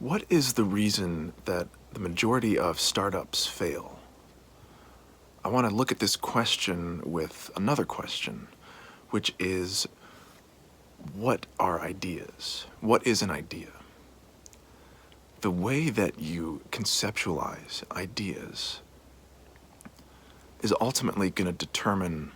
What is the reason that the majority of startups fail? I want to look at this question with another question, which is, what are ideas? What is an idea? The way that you conceptualize ideas is ultimately going to determine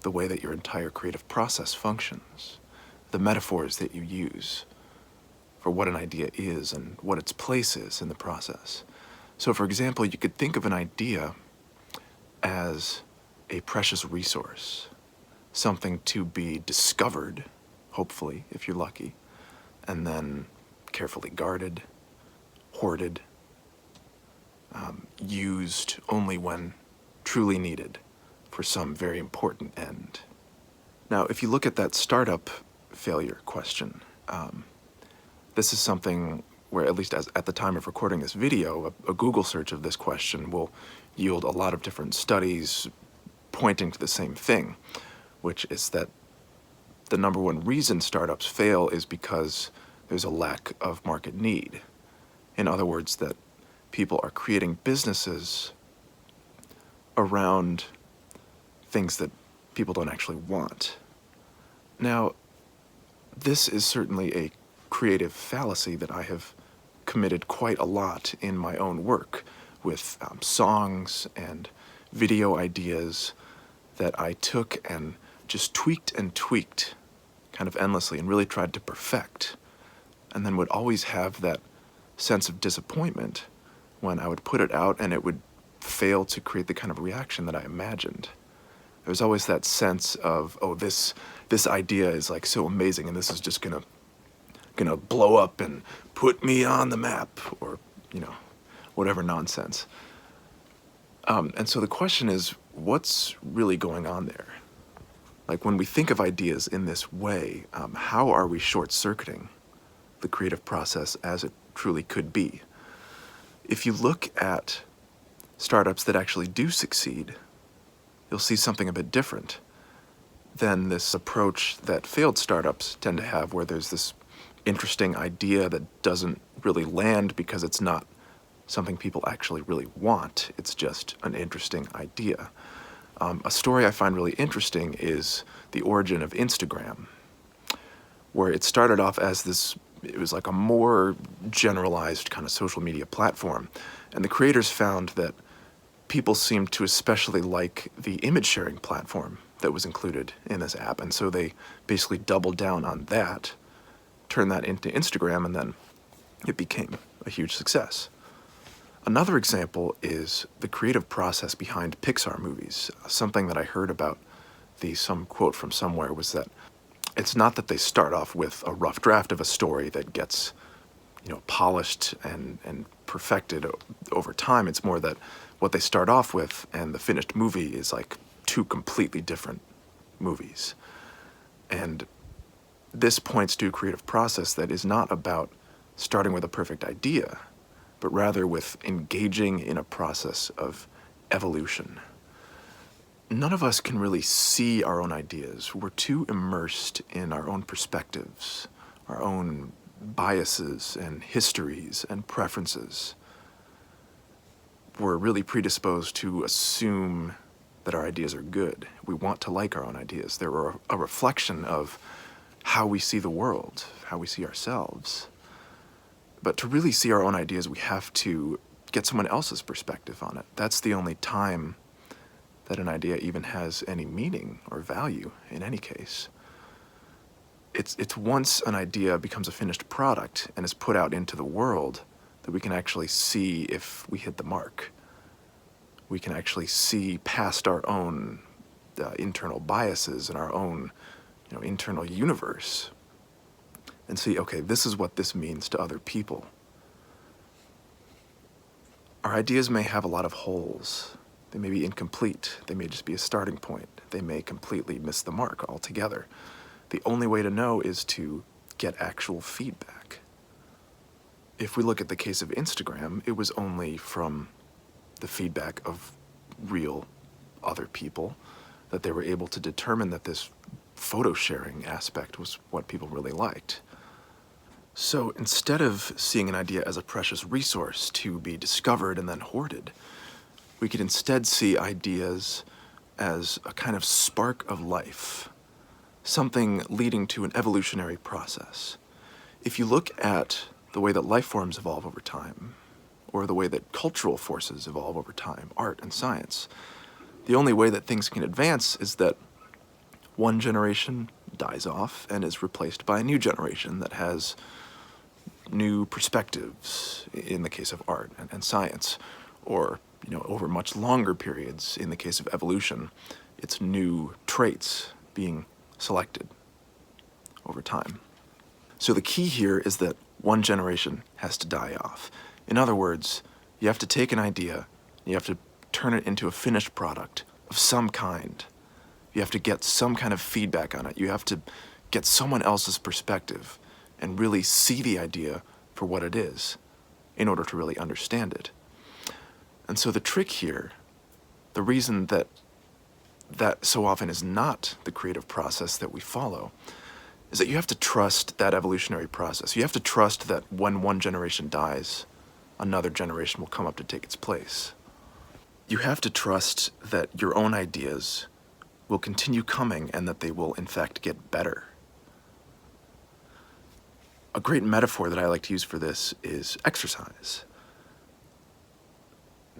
the way that your entire creative process functions, the metaphors that you use for what an idea is and what its place is in the process. So, for example, you could think of an idea as a precious resource, something to be discovered, hopefully, if you're lucky, and then carefully guarded, hoarded, used only when truly needed for some very important end. Now, if you look at that startup failure question, this is something where, at least at the time of recording this video, a Google search of this question will yield a lot of different studies pointing to the same thing, which is that the number one reason startups fail is because there's a lack of market need. In other words, that people are creating businesses around things that people don't actually want. Now, this is certainly a creative fallacy that I have committed quite a lot in my own work with songs and video ideas that I took and just tweaked and tweaked kind of endlessly and really tried to perfect, and then would always have that sense of disappointment when I would put it out and it would fail to create the kind of reaction that I imagined. There was always that sense of, oh, this idea is like so amazing and this is just gonna blow up and put me on the map, or whatever nonsense. And so the question is, what's really going on there? Like, when we think of ideas in this way, how are we short-circuiting the creative process as it truly could be? If you look at startups that actually do succeed, you'll see something a bit different than this approach that failed startups tend to have, where there's this interesting idea that doesn't really land because it's not something people actually really want. It's just an interesting idea. A story I find really interesting is the origin of Instagram, where it started off as it was like a more generalized kind of social media platform. And the creators found that people seemed to especially like the image sharing platform that was included in this app. And so they basically doubled down on that, turned that into Instagram, and then it became a huge success. Another example is the creative process behind Pixar movies. Something that I heard about some quote from somewhere was that it's not that they start off with a rough draft of a story that gets, polished and perfected over time. It's more that what they start off with and the finished movie is like two completely different movies. And this points to a creative process that is not about starting with a perfect idea, but rather with engaging in a process of evolution. None of us can really see our own ideas. We're too immersed in our own perspectives, our own biases and histories and preferences. We're really predisposed to assume that our ideas are good. We want to like our own ideas. They're a reflection of how we see the world, how we see ourselves. But to really see our own ideas, we have to get someone else's perspective on it. That's the only time that an idea even has any meaning or value in any case. It's once an idea becomes a finished product and is put out into the world that we can actually see if we hit the mark. We can actually see past our own internal biases and our own internal universe and see, okay, this is what this means to other people. Our ideas may have a lot of holes. They may be incomplete. They may just be a starting point. They may completely miss the mark altogether. The only way to know is to get actual feedback. If we look at the case of Instagram, it was only from the feedback of real other people that they were able to determine that this photo sharing aspect was what people really liked. So instead of seeing an idea as a precious resource to be discovered and then hoarded, we could instead see ideas as a kind of spark of life, something leading to an evolutionary process. If you look at the way that life forms evolve over time, or the way that cultural forces evolve over time, art and science, the only way that things can advance is that one generation dies off and is replaced by a new generation that has new perspectives in the case of art and science, or over much longer periods in the case of evolution, it's new traits being selected over time. So the key here is that one generation has to die off. In other words, you have to take an idea, you have to turn it into a finished product of some kind. You have to get some kind of feedback on it. You have to get someone else's perspective and really see the idea for what it is in order to really understand it. And so the trick here, the reason that so often is not the creative process that we follow, is that you have to trust that evolutionary process. You have to trust that when one generation dies, another generation will come up to take its place. You have to trust that your own ideas will continue coming and that they will in fact get better. A great metaphor that I like to use for this is exercise.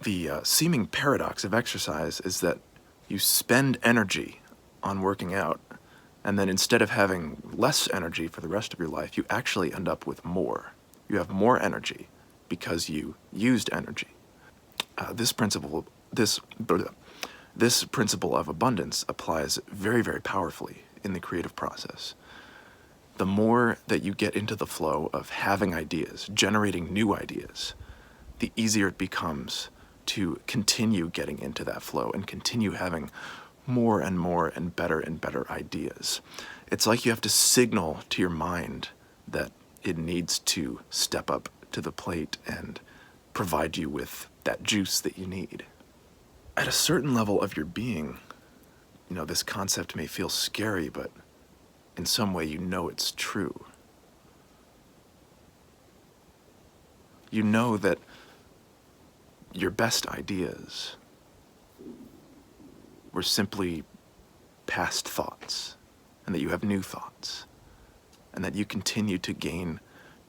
The seeming paradox of exercise is that you spend energy on working out, and then instead of having less energy for the rest of your life, you actually end up with more. You have more energy because you used energy. This principle of abundance applies very, very powerfully in the creative process. The more that you get into the flow of having ideas, generating new ideas, the easier it becomes to continue getting into that flow and continue having more and better ideas. It's like you have to signal to your mind that it needs to step up to the plate and provide you with that juice that you need. At a certain level of your being, this concept may feel scary, but in some way it's true. You know that your best ideas were simply past thoughts, and that you have new thoughts, and that you continue to gain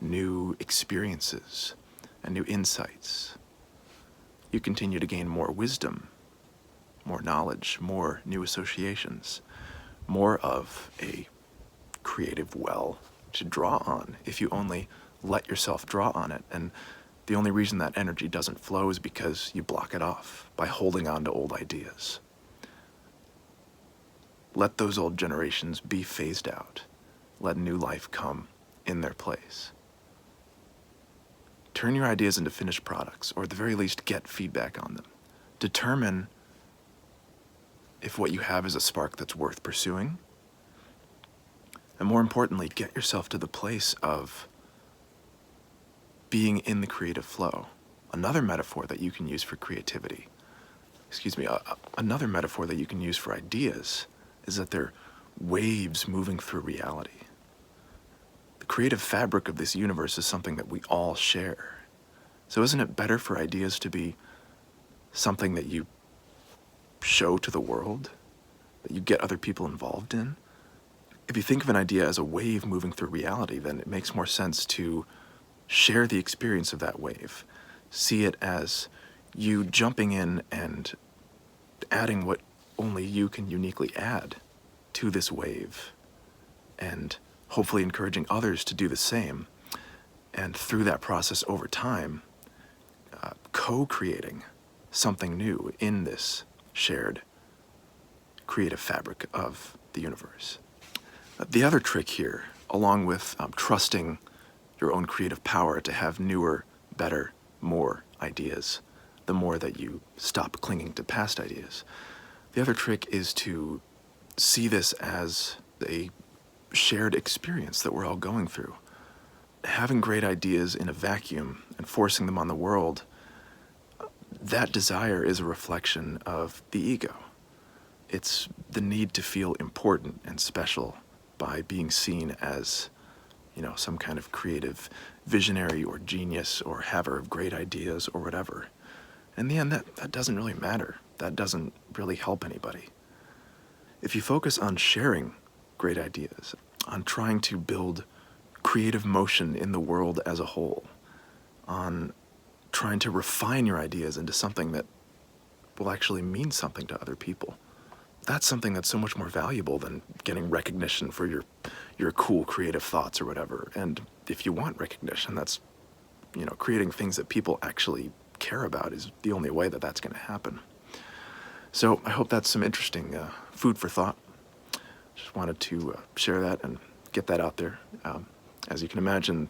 new experiences and new insights. You continue to gain more wisdom, more knowledge, more new associations, more of a creative well to draw on if you only let yourself draw on it. And the only reason that energy doesn't flow is because you block it off by holding on to old ideas. Let those old generations be phased out. Let new life come in their place. Turn your ideas into finished products, or at the very least, get feedback on them. Determine if what you have is a spark that's worth pursuing. And more importantly, get yourself to the place of being in the creative flow. Another metaphor that you can use for creativity, another metaphor that you can use for ideas is that they're waves moving through reality. The creative fabric of this universe is something that we all share. So isn't it better for ideas to be something that you show to the world, that you get other people involved in? If you think of an idea as a wave moving through reality, then it makes more sense to share the experience of that wave. See it as you jumping in and adding what only you can uniquely add to this wave, and hopefully encouraging others to do the same. And through that process over time, co-creating something new in this shared creative fabric of the universe. The other trick here, along with trusting your own creative power to have newer, better, more ideas, the more that you stop clinging to past ideas. The other trick is to see this as a shared experience that we're all going through. Having great ideas in a vacuum and forcing them on the world, that desire is a reflection of the ego. It's the need to feel important and special by being seen as, some kind of creative visionary or genius or haver of great ideas or whatever. In the end, that doesn't really matter. That doesn't really help anybody. If you focus on sharing great ideas, on trying to build creative motion in the world as a whole, on trying to refine your ideas into something that will actually mean something to other people, that's something that's so much more valuable than getting recognition for your cool creative thoughts or whatever. And if you want recognition, that's, creating things that people actually care about is the only way that that's going to happen. So I hope that's some interesting food for thought. Just wanted to share that and get that out there. As you can imagine,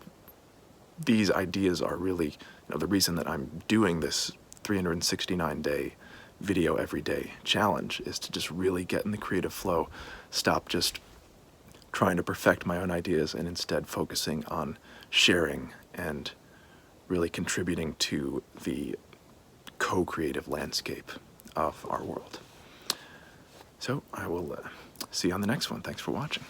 these ideas are really the reason that I'm doing this 369-day video every day challenge, is to just really get in the creative flow, stop just trying to perfect my own ideas, and instead focusing on sharing and really contributing to the co-creative landscape of our world. So I will see you on the next one. Thanks for watching.